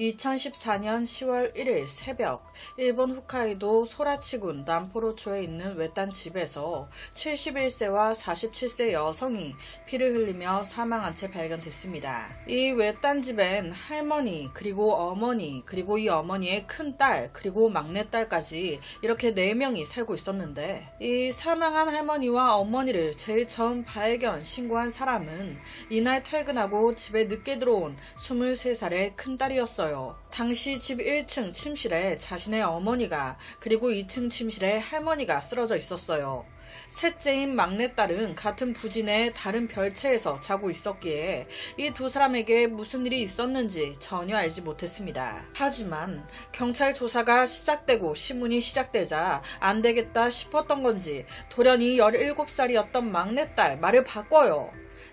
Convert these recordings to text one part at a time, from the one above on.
2014년 10월 1일 새벽, 일본 홋카이도 소라치군 남포로초에 있는 외딴 집에서 71세와 47세 여성이 피를 흘리며 사망한 채 발견됐습니다. 이 외딴 집엔 할머니, 그리고 어머니, 그리고 이 어머니의 큰딸, 그리고 막내딸까지 이렇게 4명이 살고 있었는데, 이 사망한 할머니와 어머니를 제일 처음 발견, 신고한 사람은 이날 퇴근하고 집에 늦게 들어온 23살의 큰딸이었어요. 당시 집 1층 침실에 자신의 어머니가, 그리고 2층 침실에 할머니가 쓰러져 있었어요. 셋째인 막내딸은 같은 부진의 다른 별채에서 자고 있었기에 이 두 사람에게 무슨 일이 있었는지 전혀 알지 못했습니다. 하지만 경찰 조사가 시작되고 신문이 시작되자 안 되겠다 싶었던 건지 돌연히 17살이었던 막내딸 말을 바꿔요.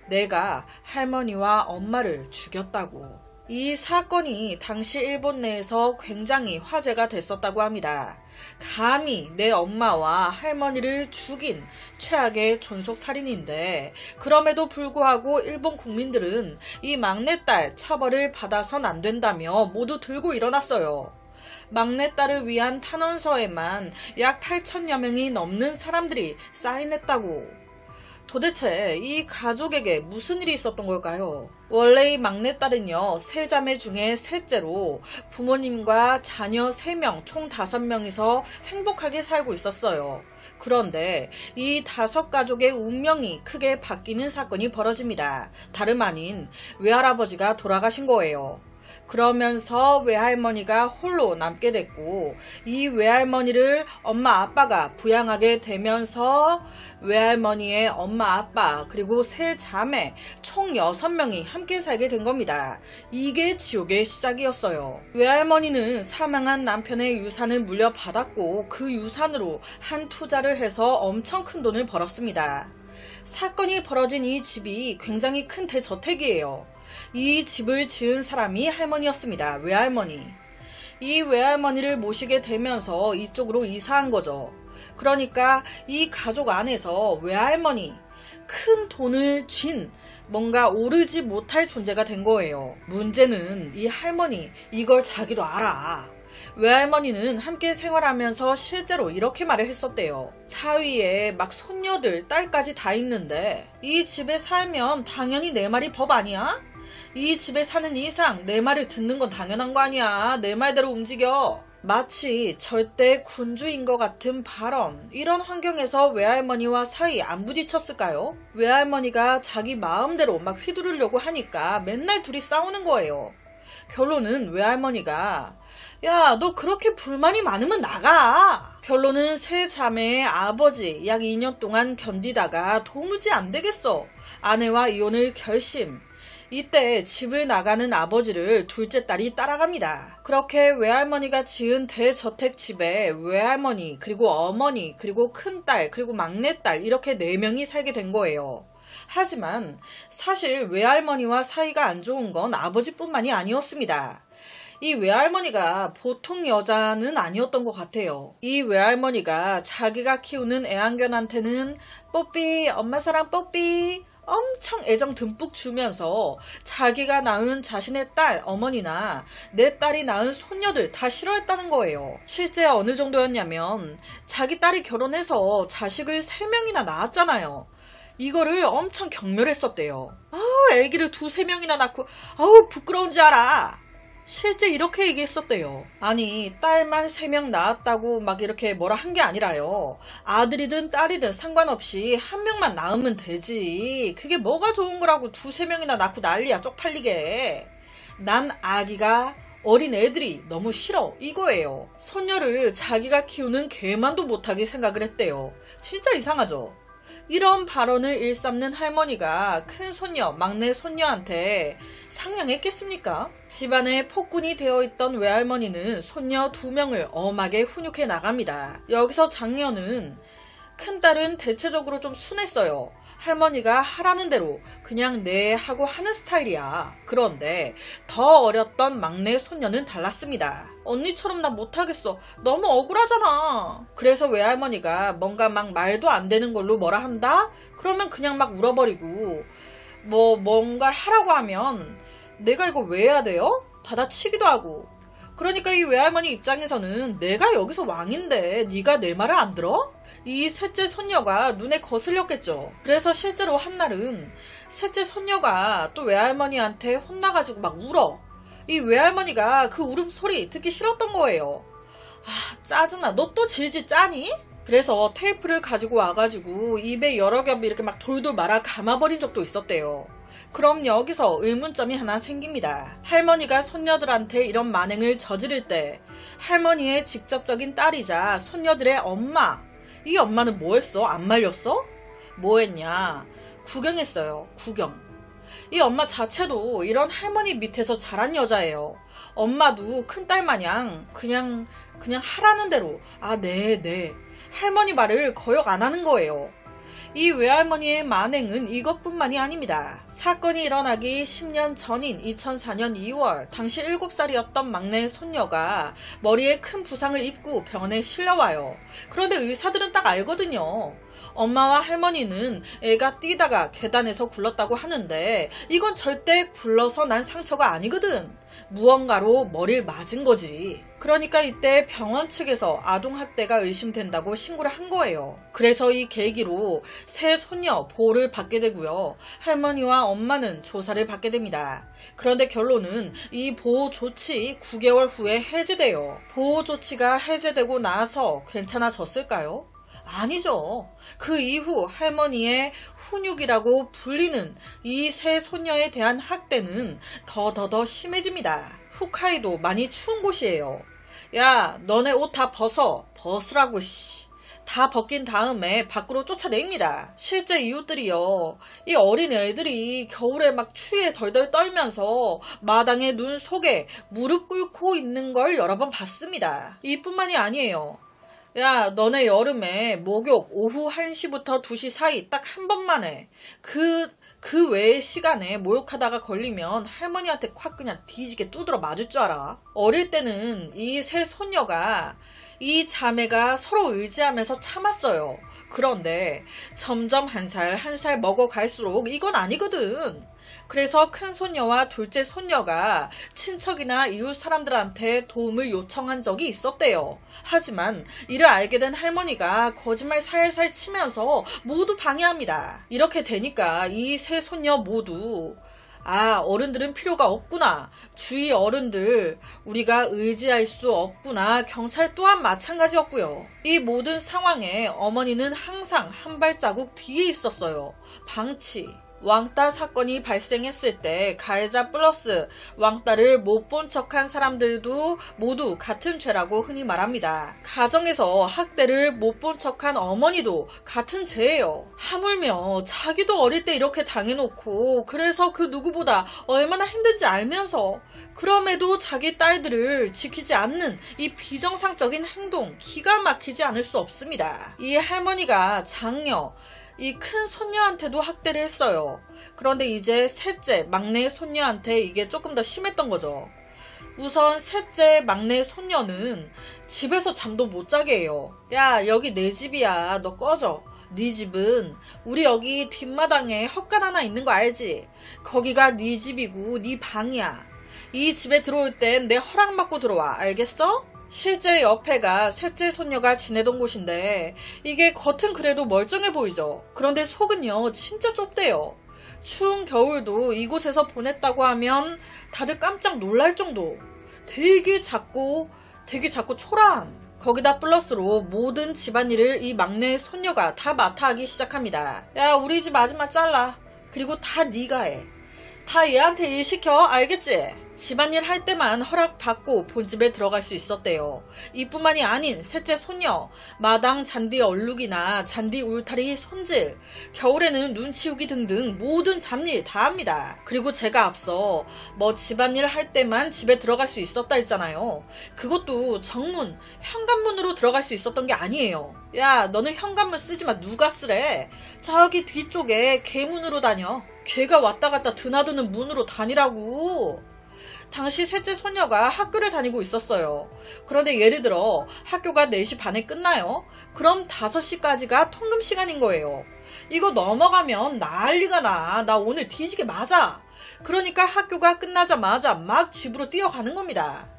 내가 할머니와 엄마를 죽였다고. 이 사건이 당시 일본 내에서 굉장히 화제가 됐었다고 합니다. 감히 내 엄마와 할머니를 죽인 최악의 존속살인인데, 그럼에도 불구하고 일본 국민들은 이 막내딸 처벌을 받아선 안 된다며 모두 들고 일어났어요. 막내딸을 위한 탄원서에만 약 8천여 명이 넘는 사람들이 사인했다고. 도대체 이 가족에게 무슨 일이 있었던 걸까요? 원래 이 막내딸은요, 3자매 중에 셋째로 부모님과 자녀 3명, 총 5명이서 행복하게 살고 있었어요. 그런데 이 5가족의 운명이 크게 바뀌는 사건이 벌어집니다. 다름 아닌 외할아버지가 돌아가신 거예요. 그러면서 외할머니가 홀로 남게 됐고, 이 외할머니를 엄마 아빠가 부양하게 되면서 외할머니의 엄마 아빠 그리고 3자매 총 6명이 함께 살게 된 겁니다. 이게 지옥의 시작이었어요. 외할머니는 사망한 남편의 유산을 물려받았고, 그 유산으로 한 투자를 해서 엄청 큰 돈을 벌었습니다. 사건이 벌어진 이 집이 굉장히 큰 대저택이에요. 이 집을 지은 사람이 할머니였습니다. 외할머니. 이 외할머니를 모시게 되면서 이쪽으로 이사한 거죠. 그러니까 이 가족 안에서 외할머니, 큰 돈을 쥔 뭔가 오르지 못할 존재가 된 거예요. 문제는 이 할머니, 이걸 자기도 알아. 외할머니는 함께 생활하면서 실제로 이렇게 말을 했었대요. 사위에 막 손녀들, 딸까지 다 있는데 이 집에 살면 당연히 내 말이 법 아니야? 이 집에 사는 이상 내 말을 듣는 건 당연한 거 아니야. 내 말대로 움직여. 마치 절대 군주인 것 같은 발언. 이런 환경에서 외할머니와 사이 안 부딪혔을까요? 외할머니가 자기 마음대로 막 휘두르려고 하니까 맨날 둘이 싸우는 거예요. 결론은 외할머니가 야, 너 그렇게 불만이 많으면 나가. 결론은 3자매의 아버지 약 2년 동안 견디다가 도무지 안 되겠어. 아내와 이혼을 결심. 이때 집을 나가는 아버지를 둘째 딸이 따라갑니다. 그렇게 외할머니가 지은 대저택 집에 외할머니, 그리고 어머니, 그리고 큰딸, 그리고 막내딸 이렇게 4명이 살게 된 거예요. 하지만 사실 외할머니와 사이가 안 좋은 건 아버지뿐만이 아니었습니다. 이 외할머니가 보통 여자는 아니었던 것 같아요. 이 외할머니가 자기가 키우는 애완견한테는 뽀삐, 엄마 사랑 뽀삐 엄청 애정 듬뿍 주면서 자기가 낳은 자신의 딸, 어머니나 내 딸이 낳은 손녀들 다 싫어했다는 거예요. 실제 어느 정도였냐면 자기 딸이 결혼해서 자식을 3명이나 낳았잖아요. 이거를 엄청 경멸했었대요. 애기를 2-3명이나 낳고 부끄러운 줄 알아. 실제 이렇게 얘기했었대요. 아니, 딸만 3명 낳았다고 막 이렇게 뭐라 한 게 아니라요. 아들이든 딸이든 상관없이 1명만 낳으면 되지. 그게 뭐가 좋은 거라고 2-3명이나 낳고 난리야, 쪽팔리게. 난 아기가, 어린 애들이 너무 싫어, 이거예요. 손녀를 자기가 키우는 개만도 못하게 생각을 했대요. 진짜 이상하죠? 이런 발언을 일삼는 할머니가 큰 손녀, 막내 손녀한테 상냥했겠습니까? 집안에 폭군이 되어있던 외할머니는 손녀 2명을 엄하게 훈육해 나갑니다. 여기서 장녀는, 큰딸은 대체적으로 좀 순했어요. 할머니가 하라는 대로 그냥 네 하고 하는 스타일이야. 그런데 더 어렸던 막내 손녀는 달랐습니다. 언니처럼 나 못하겠어. 너무 억울하잖아. 그래서 외할머니가 뭔가 막 말도 안 되는 걸로 뭐라 한다? 그러면 그냥 막 울어버리고, 뭔가를 하라고 하면 내가 이거 왜 해야 돼요? 받아치기도 하고. 그러니까 이 외할머니 입장에서는 내가 여기서 왕인데 네가 내 말을 안 들어? 이 셋째 손녀가 눈에 거슬렸겠죠. 그래서 실제로 한날은 셋째 손녀가 또 외할머니한테 혼나가지고 막 울어. 이 외할머니가 그 울음소리 듣기 싫었던 거예요. 아, 짜증나. 너 또 질질 짜니? 그래서 테이프를 가지고 와가지고 입에 여러 겹 이렇게 막 돌돌 말아 감아버린 적도 있었대요. 그럼 여기서 의문점이 하나 생깁니다. 할머니가 손녀들한테 이런 만행을 저지를 때 할머니의 직접적인 딸이자 손녀들의 엄마, 이 엄마는 뭐 했어? 안 말렸어? 뭐 했냐? 구경했어요. 구경. 이 엄마 자체도 이런 할머니 밑에서 자란 여자예요. 엄마도 큰딸 마냥 그냥 하라는 대로 네. 할머니 말을 거역 안 하는 거예요. 이 외할머니의 만행은 이것뿐만이 아닙니다. 사건이 일어나기 10년 전인 2004년 2월 당시 7살이었던 막내 손녀가 머리에 큰 부상을 입고 병원에 실려와요. 그런데 의사들은 딱 알거든요. 엄마와 할머니는 애가 뛰다가 계단에서 굴렀다고 하는데 이건 절대 굴러서 난 상처가 아니거든. 무언가로 머리를 맞은 거지. 그러니까 이때 병원 측에서 아동학대가 의심된다고 신고를 한 거예요. 그래서 이 계기로 새 손녀 보호를 받게 되고요. 할머니와 엄마는 조사를 받게 됩니다. 그런데 결론은 이 보호 조치 9개월 후에 해제돼요. 보호 조치가 해제되고 나서 괜찮아졌을까요? 아니죠. 그 이후 할머니의 훈육이라고 불리는 이 새 손녀에 대한 학대는 더 심해집니다. 홋카이도 많이 추운 곳이에요. 야, 너네 옷 다 벗으라고 씨. 다 벗긴 다음에 밖으로 쫓아냅니다. 실제 이웃들이요. 이 어린 애들이 겨울에 막 추위에 덜덜 떨면서 마당에 눈 속에 무릎 꿇고 있는 걸 여러 번 봤습니다. 이뿐만이 아니에요. 야, 너네 여름에 목욕 오후 1시부터 2시 사이 딱 한 번만 해. 그 외의 시간에 목욕하다가 걸리면 할머니한테 콱 그냥 뒤지게 두드러 맞을 줄 알아. 어릴 때는 이 세 손녀가 이 자매가 서로 의지하면서 참았어요. 그런데 점점 한 살 먹어갈수록 이건 아니거든. 그래서 큰 손녀와 둘째 손녀가 친척이나 이웃 사람들한테 도움을 요청한 적이 있었대요. 하지만 이를 알게 된 할머니가 거짓말 살살 치면서 모두 방해합니다. 이렇게 되니까 이 세 손녀 모두 어른들은 필요가 없구나. 주위 어른들 우리가 의지할 수 없구나. 경찰 또한 마찬가지였고요. 이 모든 상황에 어머니는 항상 한 발자국 뒤에 있었어요. 방치. 왕따 사건이 발생했을 때 가해자 플러스 왕따를 못 본 척한 사람들도 모두 같은 죄라고 흔히 말합니다. 가정에서 학대를 못 본 척한 어머니도 같은 죄예요. 하물며 자기도 어릴 때 이렇게 당해놓고 그래서 그 누구보다 얼마나 힘든지 알면서 그럼에도 자기 딸들을 지키지 않는 이 비정상적인 행동 기가 막히지 않을 수 없습니다. 이 할머니가 장녀 이 큰 손녀한테도 학대를 했어요. 그런데 이제 셋째 막내 손녀한테 이게 조금 더 심했던 거죠. 우선 셋째 막내 손녀는 집에서 잠도 못 자게 해요. 야, 여기 내 집이야. 너 꺼져. 네 집은 우리 여기 뒷마당에 헛간 하나 있는 거 알지? 거기가 네 집이고 네 방이야. 이 집에 들어올 땐 내 허락 받고 들어와. 알겠어? 실제 옆에가 셋째 손녀가 지내던 곳인데 이게 겉은 그래도 멀쩡해 보이죠. 그런데 속은요 진짜 좁대요. 추운 겨울도 이곳에서 보냈다고 하면 다들 깜짝 놀랄 정도. 되게 작고 초라한. 거기다 플러스로 모든 집안일을 이 막내 손녀가 다 맡아 하기 시작합니다. 야, 우리 집 아줌마 잘라. 그리고 다 네가 해. 다 얘한테 일 시켜. 알겠지? 집안일 할 때만 허락받고 본집에 들어갈 수 있었대요. 이뿐만이 아닌 셋째 손녀, 마당 잔디 얼룩이나 잔디 울타리 손질, 겨울에는 눈 치우기 등등 모든 잡일 다 합니다. 그리고 제가 앞서 집안일 할 때만 집에 들어갈 수 있었다 했잖아요. 그것도 정문, 현관문으로 들어갈 수 있었던 게 아니에요. 야, 너는 현관문 쓰지마. 누가 쓰래? 저기 뒤쪽에 개문으로 다녀. 개가 왔다 갔다 드나드는 문으로 다니라고. 당시 셋째 손녀가 학교를 다니고 있었어요. 그런데 예를 들어 학교가 4시 반에 끝나요. 그럼 5시까지가 통금 시간인 거예요. 이거 넘어가면 난리가 나. 나 오늘 뒤지게 맞아. 그러니까 학교가 끝나자마자 막 집으로 뛰어가는 겁니다.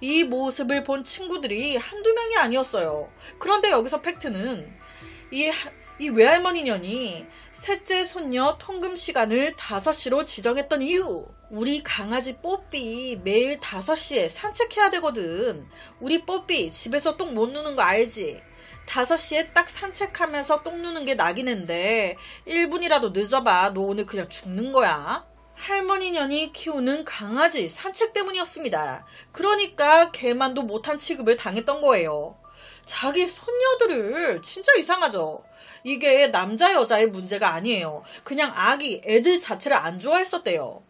이 모습을 본 친구들이 한두 명이 아니었어요. 그런데 여기서 팩트는 이 외할머니년이 셋째 손녀 통금 시간을 5시로 지정했던 이유. 우리 강아지 뽀삐 매일 5시에 산책해야 되거든. 우리 뽀삐 집에서 똥 못 누는 거 알지? 5시에 딱 산책하면서 똥 누는 게 낙이는데 1분이라도 늦어봐. 너 오늘 그냥 죽는 거야. 할머니년이 키우는 강아지 산책 때문이었습니다. 그러니까 개만도 못한 취급을 당했던 거예요. 자기 손녀들을 진짜 이상하죠. 이게 남자 여자의 문제가 아니에요. 그냥 애들 자체를 안 좋아했었대요.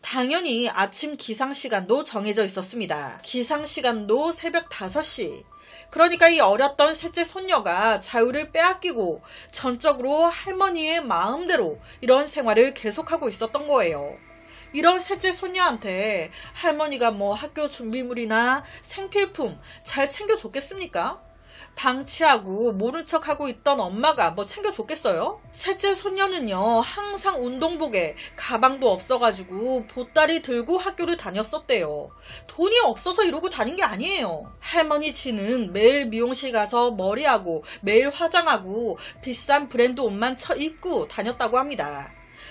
당연히 아침 기상시간도 정해져 있었습니다. 기상시간도 새벽 5시. 그러니까 이 어렸던 셋째 손녀가 자유를 빼앗기고 전적으로 할머니의 마음대로 이런 생활을 계속하고 있었던 거예요. 이런 셋째 손녀한테 할머니가 뭐 학교 준비물이나 생필품 잘 챙겨줬겠습니까? 방치하고 모른 척하고 있던 엄마가 뭐 챙겨줬겠어요? 셋째 손녀는요 항상 운동복에 가방도 없어가지고 보따리 들고 학교를 다녔었대요. 돈이 없어서 이러고 다닌 게 아니에요. 할머니 지는 매일 미용실 가서 머리하고 매일 화장하고 비싼 브랜드 옷만 입고 다녔다고 합니다.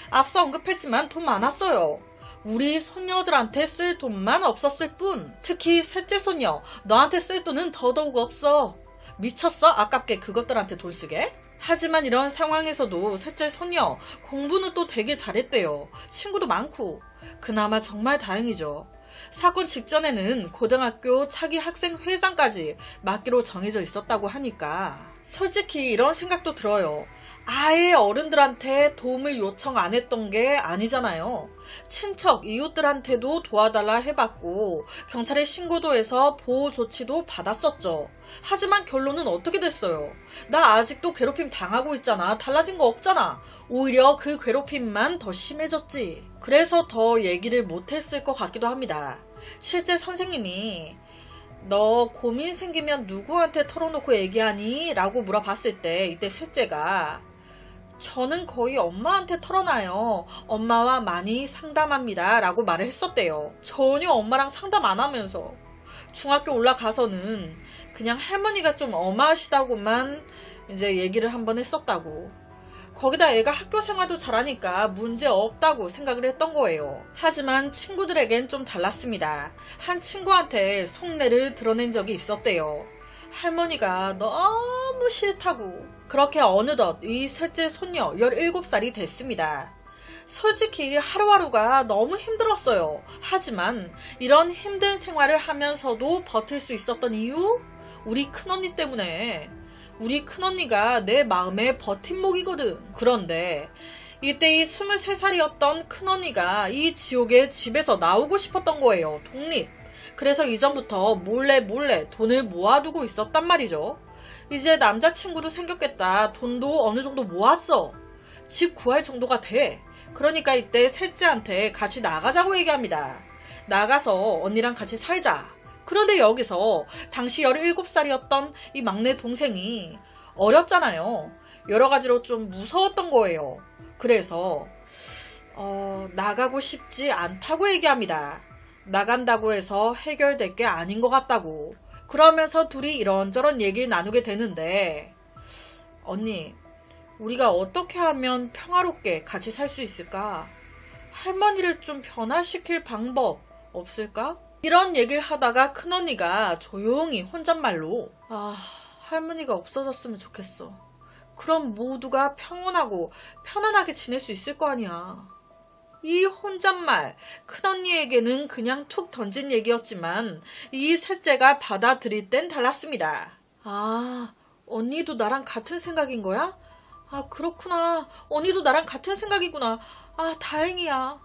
앞서 언급했지만 돈 많았어요. 우리 손녀들한테 쓸 돈만 없었을 뿐. 특히 셋째 손녀 너한테 쓸 돈은 더더욱 없어. 미쳤어? 아깝게 그것들한테 돈 쓰게? 하지만 이런 상황에서도 셋째 손녀 공부는 또 되게 잘했대요. 친구도 많고. 그나마 정말 다행이죠. 사건 직전에는 고등학교 차기 학생 회장까지 맡기로 정해져 있었다고 하니까 솔직히 이런 생각도 들어요. 아예 어른들한테 도움을 요청 안 했던 게 아니잖아요. 친척, 이웃들한테도 도와달라 해봤고 경찰에 신고도 해서 보호 조치도 받았었죠. 하지만 결론은 어떻게 됐어요? 나 아직도 괴롭힘 당하고 있잖아. 달라진 거 없잖아. 오히려 그 괴롭힘만 더 심해졌지. 그래서 더 얘기를 못했을 것 같기도 합니다. 실제 선생님이 너 고민 생기면 누구한테 털어놓고 얘기하니? 라고 물어봤을 때 이때 셋째가 저는 거의 엄마한테 털어놔요. 엄마와 많이 상담합니다. 라고 말을 했었대요. 전혀 엄마랑 상담 안 하면서 중학교 올라가서는 그냥 할머니가 좀 엄하시다고만 이제 얘기를 한번 했었다고. 거기다 애가 학교 생활도 잘하니까 문제 없다고 생각을 했던 거예요. 하지만 친구들에겐 좀 달랐습니다. 한 친구한테 속내를 드러낸 적이 있었대요. 할머니가 너무 싫다고. 그렇게 어느덧 이 셋째 손녀 17살이 됐습니다. 솔직히 하루하루가 너무 힘들었어요. 하지만 이런 힘든 생활을 하면서도 버틸 수 있었던 이유? 우리 큰언니 때문에. 우리 큰언니가 내 마음의 버팀목이거든. 그런데 이때 이 23살이었던 큰언니가 이 지옥의 집에서 나오고 싶었던 거예요. 독립. 그래서 이전부터 몰래 돈을 모아두고 있었단 말이죠. 이제 남자친구도 생겼겠다. 돈도 어느 정도 모았어. 집 구할 정도가 돼. 그러니까 이때 셋째한테 같이 나가자고 얘기합니다. 나가서 언니랑 같이 살자. 그런데 여기서 당시 17살이었던 이 막내 동생이 어렸잖아요. 여러 가지로 좀 무서웠던 거예요. 그래서 나가고 싶지 않다고 얘기합니다. 나간다고 해서 해결될 게 아닌 것 같다고. 그러면서 둘이 이런저런 얘기를 나누게 되는데 언니, 우리가 어떻게 하면 평화롭게 같이 살 수 있을까? 할머니를 좀 변화시킬 방법 없을까? 이런 얘기를 하다가 큰언니가 조용히 혼잣말로 할머니가 없어졌으면 좋겠어. 그럼 모두가 평온하고 편안하게 지낼 수 있을 거 아니야. 이 혼잣말, 큰언니에게는 그냥 툭 던진 얘기였지만 이 셋째가 받아들일 땐 달랐습니다. 언니도 나랑 같은 생각인 거야? 그렇구나. 언니도 나랑 같은 생각이구나. 다행이야.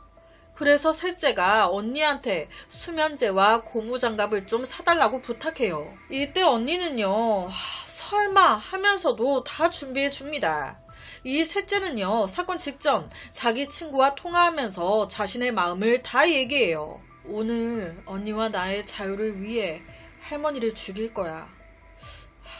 그래서 셋째가 언니한테 수면제와 고무장갑을 좀 사달라고 부탁해요. 이때 언니는요, 설마 하면서도 다 준비해 줍니다. 이 셋째는요, 사건 직전 자기 친구와 통화하면서 자신의 마음을 다 얘기해요. 오늘 언니와 나의 자유를 위해 할머니를 죽일 거야.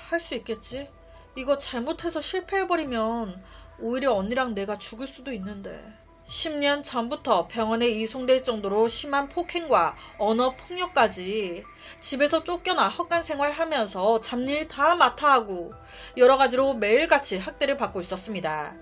할 수 있겠지? 이거 잘못해서 실패해버리면 오히려 언니랑 내가 죽을 수도 있는데. 10년 전부터 병원에 이송될 정도로 심한 폭행과 언어 폭력까지 집에서 쫓겨나 헛간 생활하면서 잡일 다 맡아 하고 여러 가지로 매일같이 학대를 받고 있었습니다.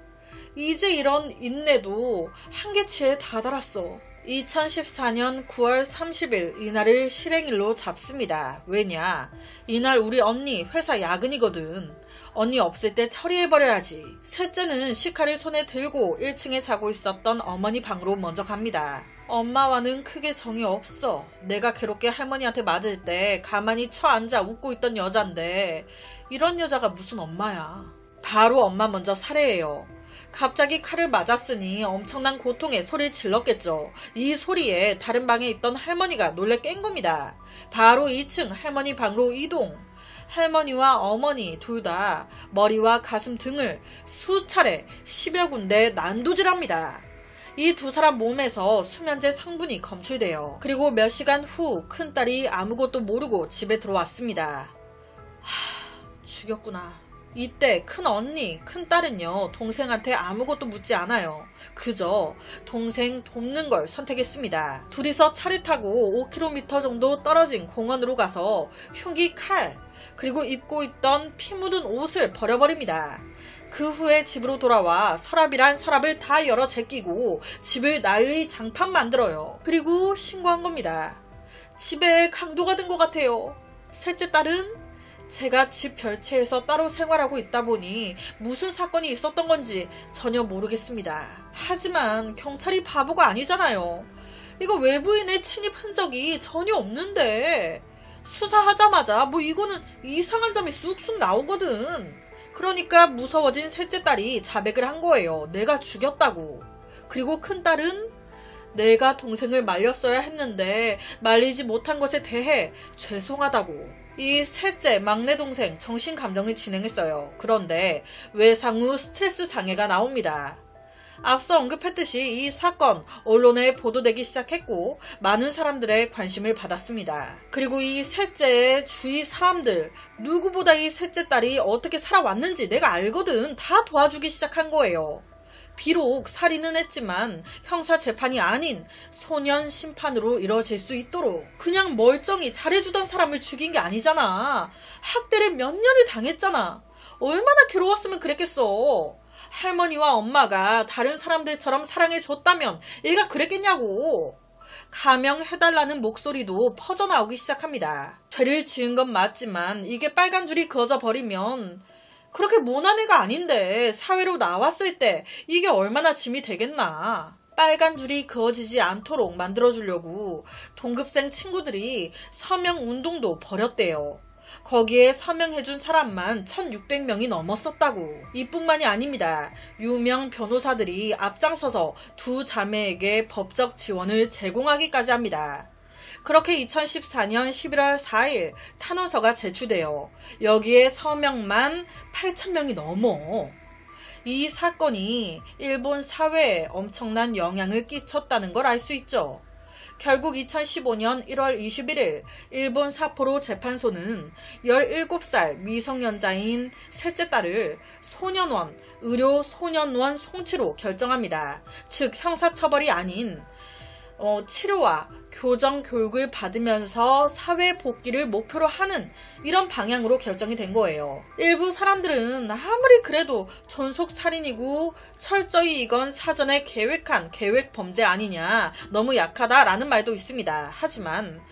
이제 이런 인내도 한계치에 다다랐어. 2014년 9월 30일 이날을 실행일로 잡습니다. 왜냐? 이날 우리 언니 회사 야근이거든. 언니 없을 때 처리해버려야지. 셋째는 시카를 손에 들고 1층에 자고 있었던 어머니 방으로 먼저 갑니다. 엄마와는 크게 정이 없어. 내가 괴롭게 할머니한테 맞을 때 가만히 쳐앉아 웃고 있던 여잔데 이런 여자가 무슨 엄마야. 바로 엄마 먼저 살해해요. 갑자기 칼을 맞았으니 엄청난 고통에 소리를 질렀겠죠. 이 소리에 다른 방에 있던 할머니가 놀래 깬 겁니다. 바로 2층 할머니 방으로 이동. 할머니와 어머니 둘 다 머리와 가슴 등을 수차례 10여 군데 난도질합니다. 이 두 사람 몸에서 수면제 성분이 검출돼요. 그리고 몇 시간 후 큰딸이 아무것도 모르고 집에 들어왔습니다. 죽였구나. 이때 큰언니, 큰딸은요 동생한테 아무것도 묻지 않아요. 그저 동생 돕는 걸 선택했습니다. 둘이서 차를 타고 5km 정도 떨어진 공원으로 가서 흉기, 칼, 그리고 입고 있던 피 묻은 옷을 버려버립니다. 그 후에 집으로 돌아와 서랍이란 서랍을 다 열어 제끼고 집을 난리 장판 만들어요. 그리고 신고한 겁니다. 집에 강도가 든 것 같아요. 셋째 딸은 제가 집 별채에서 따로 생활하고 있다 보니 무슨 사건이 있었던 건지 전혀 모르겠습니다. 하지만 경찰이 바보가 아니잖아요. 이거 외부인의 침입 흔적이 전혀 없는데 수사하자마자 뭐 이거는 이상한 점이 쑥쑥 나오거든. 그러니까 무서워진 셋째 딸이 자백을 한 거예요. 내가 죽였다고. 그리고 큰딸은 내가 동생을 말렸어야 했는데 말리지 못한 것에 대해 죄송하다고. 이 셋째 막내 동생 정신감정을 진행했어요. 그런데 외상 후 스트레스 장애가 나옵니다. 앞서 언급했듯이 이 사건 언론에 보도되기 시작했고 많은 사람들의 관심을 받았습니다. 그리고 이 셋째의 주위 사람들 누구보다 이 셋째 딸이 어떻게 살아왔는지 내가 알거든. 다 도와주기 시작한 거예요. 비록 살인은 했지만 형사 재판이 아닌 소년 심판으로 이뤄질 수 있도록. 그냥 멀쩡히 잘해주던 사람을 죽인 게 아니잖아. 학대를 몇 년을 당했잖아. 얼마나 괴로웠으면 그랬겠어. 할머니와 엄마가 다른 사람들처럼 사랑해줬다면 얘가 그랬겠냐고. 감형해달라는 목소리도 퍼져나오기 시작합니다. 죄를 지은 건 맞지만 이게 빨간 줄이 그어져 버리면 그렇게 못난 애가 아닌데 사회로 나왔을 때 이게 얼마나 짐이 되겠나. 빨간 줄이 그어지지 않도록 만들어주려고 동급생 친구들이 서명운동도 벌였대요. 거기에 서명해준 사람만 1600명이 넘었었다고. 이뿐만이 아닙니다. 유명 변호사들이 앞장서서 두 자매에게 법적 지원을 제공하기까지 합니다. 그렇게 2014년 11월 4일 탄원서가 제출돼요. 여기에 서명만 8000명이 넘어. 이 사건이 일본 사회에 엄청난 영향을 끼쳤다는 걸 알 수 있죠. 결국 2015년 1월 21일 일본 사포로 재판소는 17살 미성년자인 셋째 딸을 소년원, 의료 소년원 송치로 결정합니다. 즉 형사처벌이 아닌 치료와 교정 교육을 받으면서 사회 복귀를 목표로 하는 이런 방향으로 결정이 된 거예요. 일부 사람들은 아무리 그래도 존속살인이고 철저히 이건 사전에 계획한 계획 범죄 아니냐, 너무 약하다라는 말도 있습니다. 하지만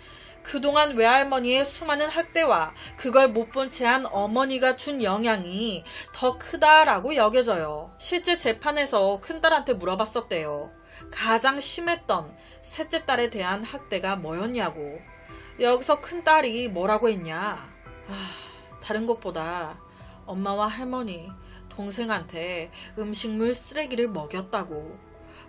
그동안 외할머니의 수많은 학대와 그걸 못 본 채 한 어머니가 준 영향이 더 크다라고 여겨져요. 실제 재판에서 큰딸한테 물어봤었대요. 가장 심했던 셋째 딸에 대한 학대가 뭐였냐고. 여기서 큰딸이 뭐라고 했냐. 다른 것보다 엄마와 할머니, 동생한테 음식물 쓰레기를 먹였다고.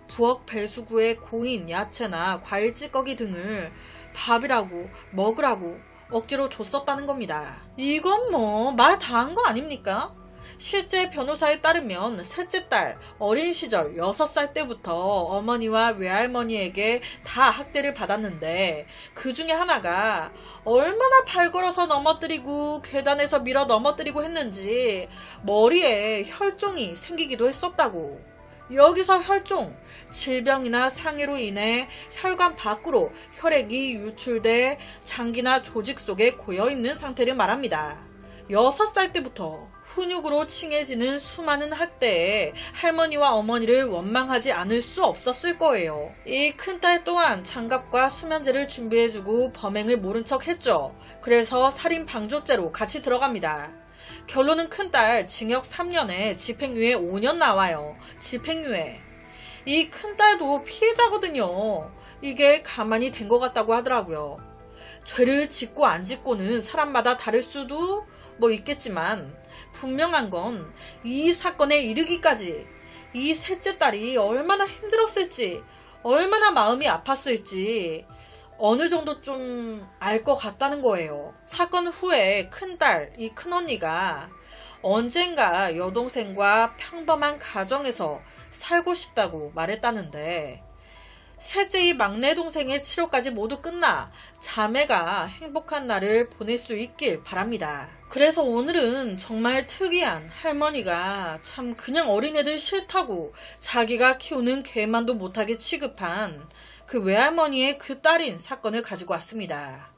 부엌 배수구에 고인 야채나 과일 찌꺼기 등을 밥이라고 먹으라고 억지로 줬었다는 겁니다. 이건 뭐 말 다 한 거 아닙니까? 실제 변호사에 따르면 셋째 딸 어린 시절 6살 때부터 어머니와 외할머니에게 다 학대를 받았는데 그 중에 하나가 얼마나 발걸어서 넘어뜨리고 계단에서 밀어 넘어뜨리고 했는지 머리에 혈종이 생기기도 했었다고. 여기서 혈종, 질병이나 상해로 인해 혈관 밖으로 혈액이 유출돼 장기나 조직 속에 고여있는 상태를 말합니다. 6살 때부터 훈육으로 칭해지는 수많은 학대에 할머니와 어머니를 원망하지 않을 수 없었을 거예요. 이 큰딸 또한 장갑과 수면제를 준비해주고 범행을 모른 척 했죠. 그래서 살인 방조죄로 같이 들어갑니다. 결론은 큰딸 징역 3년에 집행유예 5년 나와요. 집행유예. 이 큰딸도 피해자거든요. 이게 가만히 된 것 같다고 하더라고요. 죄를 짓고 안 짓고는 사람마다 다를 수도 있겠지만 분명한 건 이 사건에 이르기까지 이 셋째 딸이 얼마나 힘들었을지, 얼마나 마음이 아팠을지 어느 정도 좀 알 것 같다는 거예요. 사건 후에 큰딸, 이 큰언니가 언젠가 여동생과 평범한 가정에서 살고 싶다고 말했다는데, 셋째의 막내 동생의 치료까지 모두 끝나 자매가 행복한 날을 보낼 수 있길 바랍니다. 그래서 오늘은 정말 특이한 할머니가 참 그냥 어린애들 싫다고 자기가 키우는 개만도 못하게 취급한 그 외할머니의 그 딸인 사건을 가지고 왔습니다.